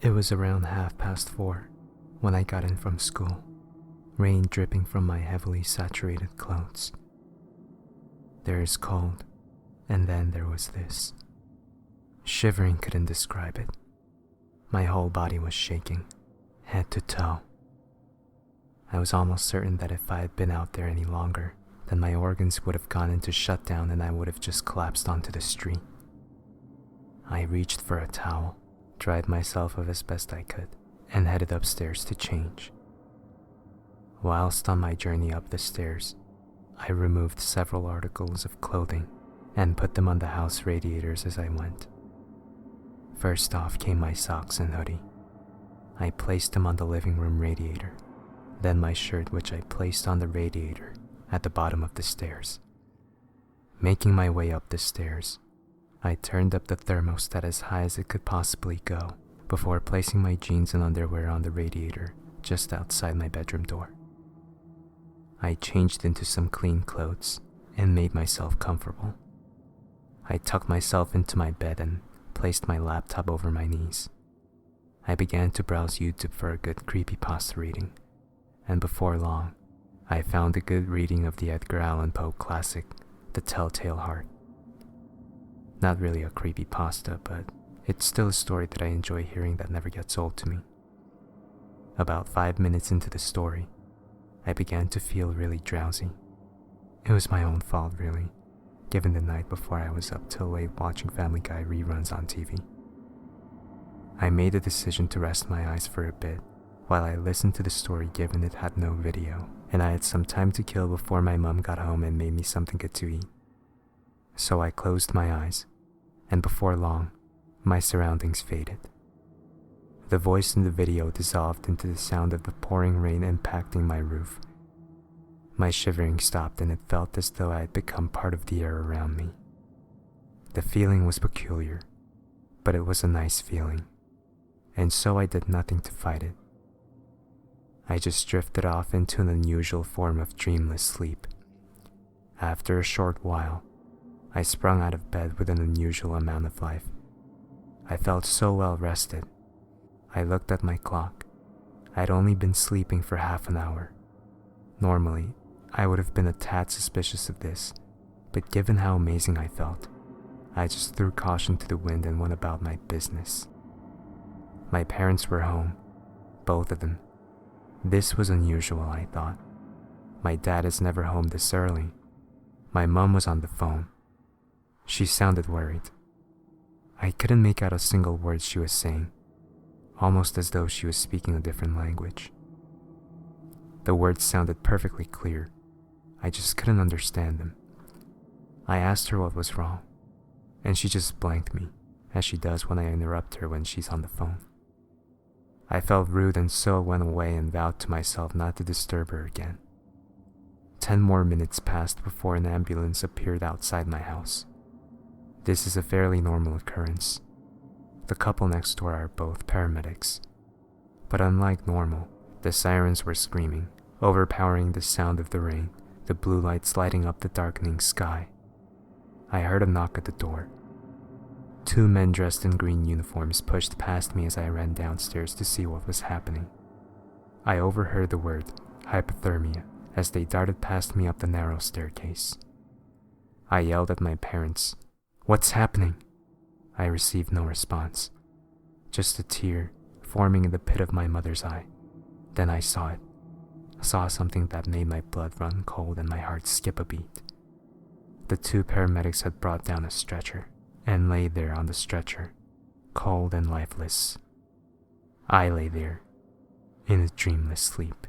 It was around 4:30 when I got in from school, rain dripping from my heavily saturated clothes. There is cold, and then there was this. Shivering couldn't describe it. My whole body was shaking, head to toe. I was almost certain that if I had been out there any longer, then my organs would have gone into shutdown and I would have just collapsed onto the street. I reached for a towel, dried myself off as best I could, and headed upstairs to change. Whilst on my journey up the stairs, I removed several articles of clothing and put them on the house radiators as I went. First off came my socks and hoodie. I placed them on the living room radiator, then my shirt, which I placed on the radiator at the bottom of the stairs. Making my way up the stairs, I turned up the thermostat as high as it could possibly go before placing my jeans and underwear on the radiator just outside my bedroom door. I changed into some clean clothes and made myself comfortable. I tucked myself into my bed and placed my laptop over my knees. I began to browse YouTube for a good creepypasta reading, and before long, I found a good reading of the Edgar Allan Poe classic, The Telltale Heart. Not really a creepypasta, but it's still a story that I enjoy hearing that never gets old to me. About 5 minutes into the story, I began to feel really drowsy. It was my own fault, really, given the night before I was up till late watching Family Guy reruns on TV. I made a decision to rest my eyes for a bit while I listened to the story, given it had no video, and I had some time to kill before my mom got home and made me something good to eat. So I closed my eyes, and before long, my surroundings faded. The voice in the video dissolved into the sound of the pouring rain impacting my roof. My shivering stopped and it felt as though I had become part of the air around me. The feeling was peculiar, but it was a nice feeling, and so I did nothing to fight it. I just drifted off into an unusual form of dreamless sleep. After a short while, I sprung out of bed with an unusual amount of life. I felt so well rested. I looked at my clock. I'd only been sleeping for half an hour. Normally, I would have been a tad suspicious of this, but given how amazing I felt, I just threw caution to the wind and went about my business. My parents were home, both of them. This was unusual, I thought. My dad is never home this early. My mom was on the phone. She sounded worried. I couldn't make out a single word she was saying, almost as though she was speaking a different language. The words sounded perfectly clear. I just couldn't understand them. I asked her what was wrong, and she just blanked me, as she does when I interrupt her when she's on the phone. I felt rude and so went away and vowed to myself not to disturb her again. 10 more minutes passed before an ambulance appeared outside my house. This is a fairly normal occurrence. The couple next door are both paramedics. But unlike normal, the sirens were screaming, overpowering the sound of the rain, the blue lights lighting up the darkening sky. I heard a knock at the door. 2 men dressed in green uniforms pushed past me as I ran downstairs to see what was happening. I overheard the word hypothermia as they darted past me up the narrow staircase. I yelled at my parents, "What's happening?" I received no response, just a tear forming in the pit of my mother's eye. Then I saw it. I saw something that made my blood run cold and my heart skip a beat. The 2 paramedics had brought down a stretcher and lay there on the stretcher, cold and lifeless. I lay there, in a dreamless sleep.